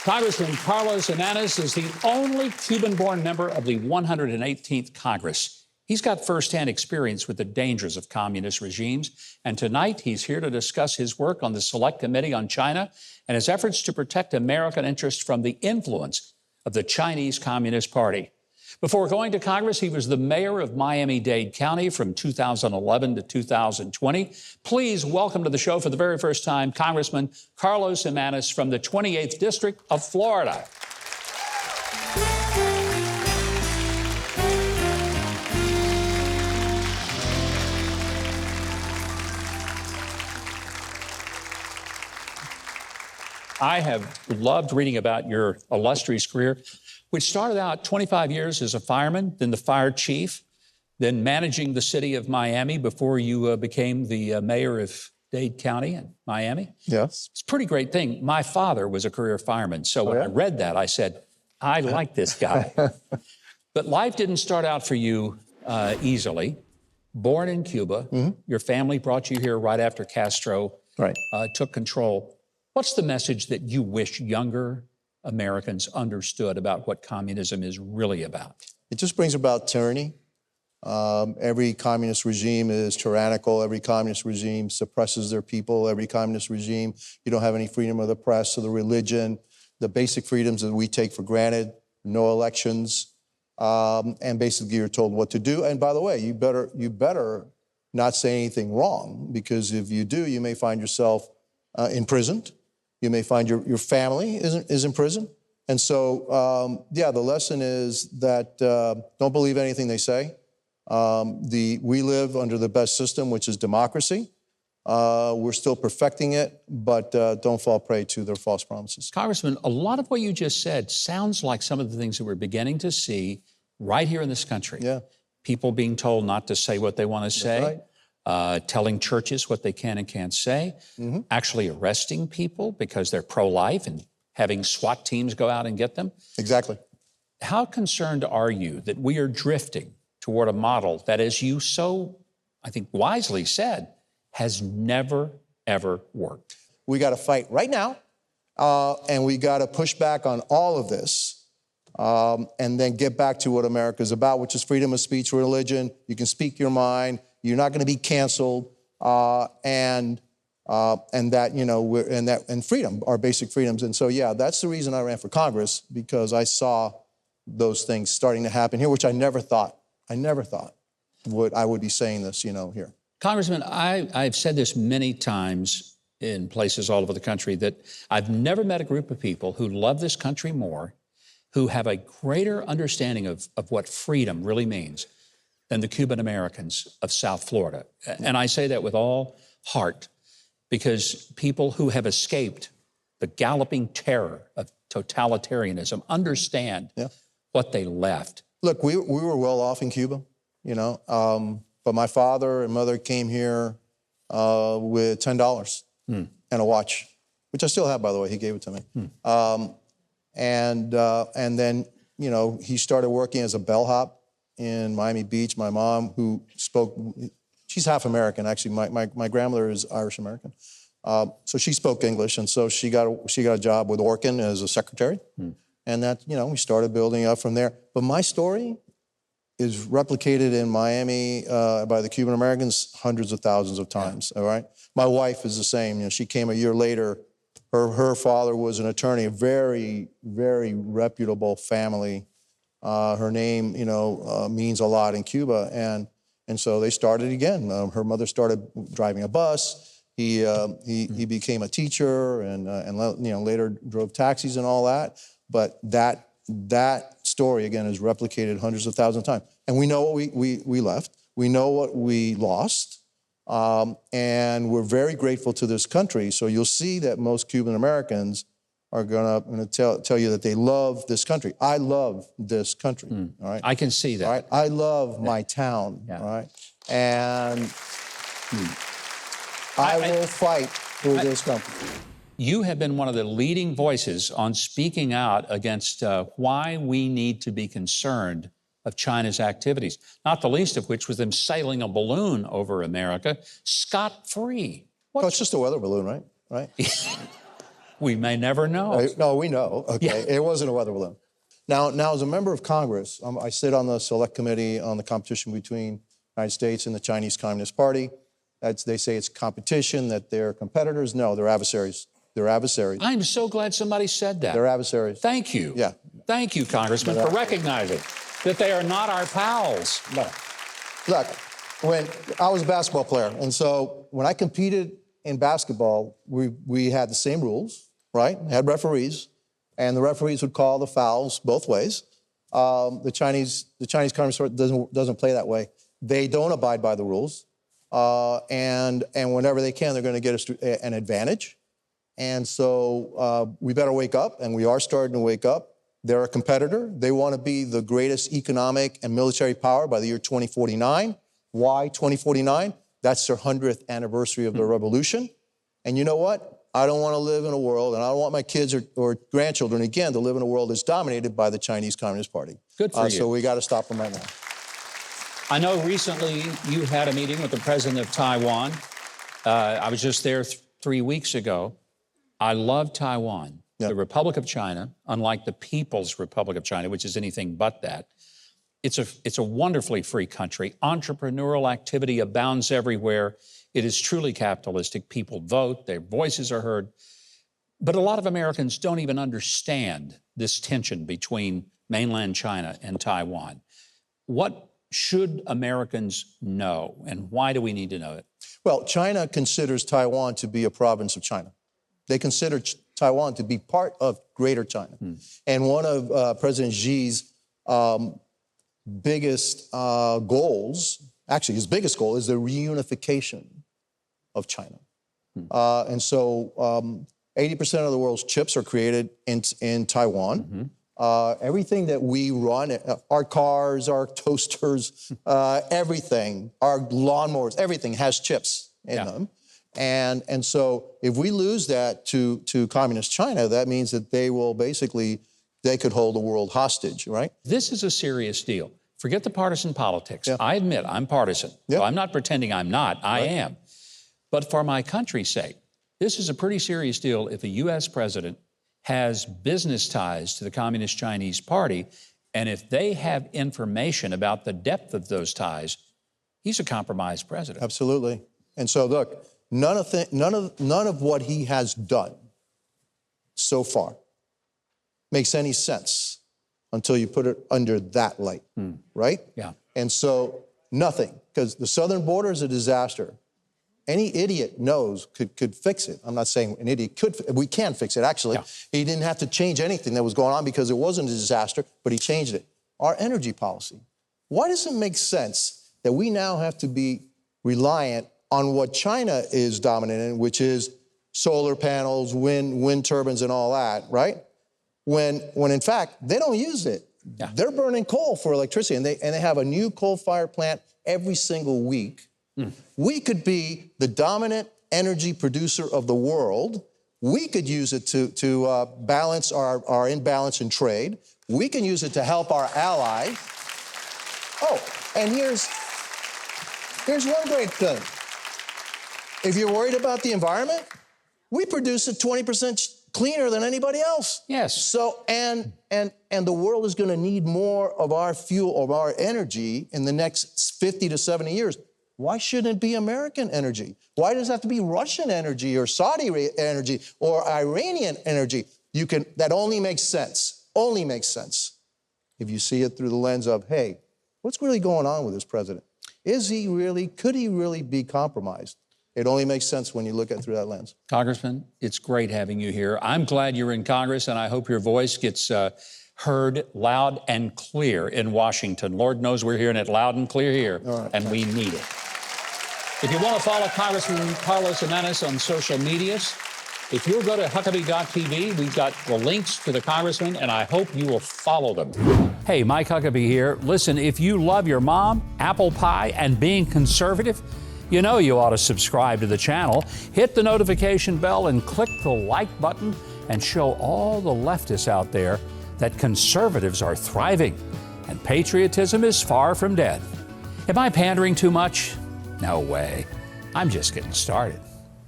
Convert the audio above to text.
Congressman Carlos Gimenez is the only Cuban-born member of the 118th Congress. He's got firsthand experience with the dangers of communist regimes, and tonight he's here to discuss his work on the Select Committee on China and his efforts to protect American interests from the influence of the Chinese Communist Party. Before going to Congress, he was the mayor of Miami-Dade County from 2011 to 2020. Please welcome to the show for the very first time, Congressman Carlos Gimenez from the 28th District of Florida. I have loved reading about your illustrious career, which started out 25 years as a fireman, then the fire chief, then managing the city of Miami before you became the mayor of Dade County in Miami. Yes. It's a pretty great thing. My father was a career fireman, so when I read that, I said, I like this guy. But life didn't start out for you easily. Born in Cuba, your family brought you here right after Castro took control. What's the message that you wish younger Americans understood about what communism is really about? It just brings about tyranny. Every communist regime is tyrannical. Every communist regime suppresses their people. Every communist regime, you don't have any freedom of the press or the religion, the basic freedoms that we take for granted, no elections, and basically you're told what to do. And by the way, you better not say anything wrong, because if you do, you may find yourself imprisoned. You may find your family is in prison. And so, the lesson is that don't believe anything they say. We live under the best system, which is democracy. We're still perfecting it, but don't fall prey to their false promises. Congressman, a lot of what you just said sounds like some of the things that we're beginning to see right here in this country. Yeah. People being told not to say what they want to say. Right. Telling churches what they can and can't say, actually arresting people because they're pro-life and having SWAT teams go out and get them. Exactly. How concerned are you that we are drifting toward a model that, as you so, I think, wisely said, has never, ever worked? We got to fight right now, and we got to push back on all of this, and then get back to what America's about, which is freedom of speech, religion. You can speak your mind. You're not going to be canceled, and that, and freedom, our basic freedoms. And so, that's the reason I ran for Congress, because I saw those things starting to happen here, which I never thought I would be saying this, here. Congressman, I've said this many times in places all over the country, that I've never met a group of people who love this country more, who have a greater understanding of what freedom really means than the Cuban Americans of South Florida. And I say that with all heart, because people who have escaped the galloping terror of totalitarianism understand what they left. Look, we were well off in Cuba, but my father and mother came here with $10 and a watch, which I still have, by the way. He gave it to me. And then, he started working as a bellhop in Miami Beach. My mom, who spoke, she's half American, actually. My grandmother is Irish-American. So she spoke English, and so she got a job with Orkin as a secretary. And that, we started building up from there. But my story is replicated in Miami by the Cuban Americans hundreds of thousands of times, all right? My wife is the same. She came a year later. Her father was an attorney, a very, very reputable family. Her name, means a lot in Cuba, and so they started again. Her mother started driving a bus. He became a teacher, and later drove taxis and all that. But that story again is replicated hundreds of thousands of times. And we know what we left. We know what we lost, and we're very grateful to this country. So you'll see that most Cuban Americans are going to tell you that they love this country. I love this country, all right? I can see that. All right? I love my town, all right? And I will fight for this country. You have been one of the leading voices on speaking out against why we need to be concerned of China's activities, not the least of which was them sailing a balloon over America scot-free. Oh, it's just a weather balloon, right? We may never know. No, we know. Okay, Yeah. It wasn't a weather balloon. Now, as a member of Congress, I sit on the Select Committee on the competition between the United States and the Chinese Communist Party. They say it's competition, that they're competitors. No, they're adversaries. They're adversaries. I'm so glad somebody said that. They're adversaries. Thank you. Yeah. Thank you, Congressman, for recognizing that they are not our pals. No. Look, when I was a basketball player, and so when I competed in basketball, we had the same rules, right? Had referees, and the referees would call the fouls both ways. The Chinese Communist Party doesn't play that way. They don't abide by the rules, and whenever they can, they're going to get us an advantage. And so we better wake up, and we are starting to wake up. They're a competitor. They want to be the greatest economic and military power by the year 2049. Why 2049? That's their 100th anniversary of the revolution. And you know what? I don't want to live in a world, and I don't want my kids or grandchildren, again, to live in a world that's dominated by the Chinese Communist Party. Good for you. So we got to stop them right now. I know recently you had a meeting with the president of Taiwan. I was just there 3 weeks ago. I love Taiwan. Yep. The Republic of China, unlike the People's Republic of China, which is anything but that, it's a wonderfully free country. Entrepreneurial activity abounds everywhere. It is truly capitalistic. People vote, their voices are heard. But a lot of Americans don't even understand this tension between mainland China and Taiwan. What should Americans know, and why do we need to know it? Well, China considers Taiwan to be a province of China. They consider Taiwan to be part of Greater China. And one of President Xi's biggest goals, actually his biggest goal, is the reunification of China. And so 80% of the world's chips are created in Taiwan. Everything that we run, our cars, our toasters, everything, our lawnmowers, everything has chips in them. And so if we lose that to communist China, that means that they could hold the world hostage, right? This is a serious deal. Forget the partisan politics. Yeah. I admit I'm partisan. Yeah. So I'm not pretending I'm not. I am. But for my country's sake, this is a pretty serious deal if a U.S. president has business ties to the Communist Chinese Party, and if they have information about the depth of those ties, he's a compromised president. Absolutely. And so look, none of what he has done so far makes any sense until you put it under that light, right? Yeah. And so nothing, because the southern border is a disaster. Any idiot knows could fix it. I'm not saying an idiot could. We can fix it, actually. Yeah. He didn't have to change anything that was going on because it wasn't a disaster, but he changed it. Our energy policy. Why does it make sense that we now have to be reliant on what China is dominant in, which is solar panels, wind turbines, and all that, right? When in fact, they don't use it. Yeah. They're burning coal for electricity, and they have a new coal-fired plant every single week. We could be the dominant energy producer of the world. We could use it to balance our imbalance in trade. We can use it to help our allies. Oh, and here's one great thing. If you're worried about the environment, we produce it 20% cleaner than anybody else. Yes. So, and the world is going to need more of our fuel, of our energy in the next 50 to 70 years. Why shouldn't it be American energy? Why does it have to be Russian energy or Saudi energy or Iranian energy? That only makes sense if you see it through the lens of, hey, what's really going on with this president? Could he really be compromised? It only makes sense when you look at it through that lens. Congressman, it's great having you here. I'm glad you're in Congress, and I hope your voice gets heard loud and clear in Washington. Lord knows we're hearing it loud and clear here, and we need it. If you want to follow Congressman Carlos Gimenez on social medias, if you'll go to Huckabee.tv, we've got the links to the congressman, and I hope you will follow them. Hey, Mike Huckabee here. Listen, if you love your mom, apple pie, and being conservative, you know you ought to subscribe to the channel, hit the notification bell, and click the like button, and show all the leftists out there that conservatives are thriving and patriotism is far from dead. Am I pandering too much? No way. I'm just getting started.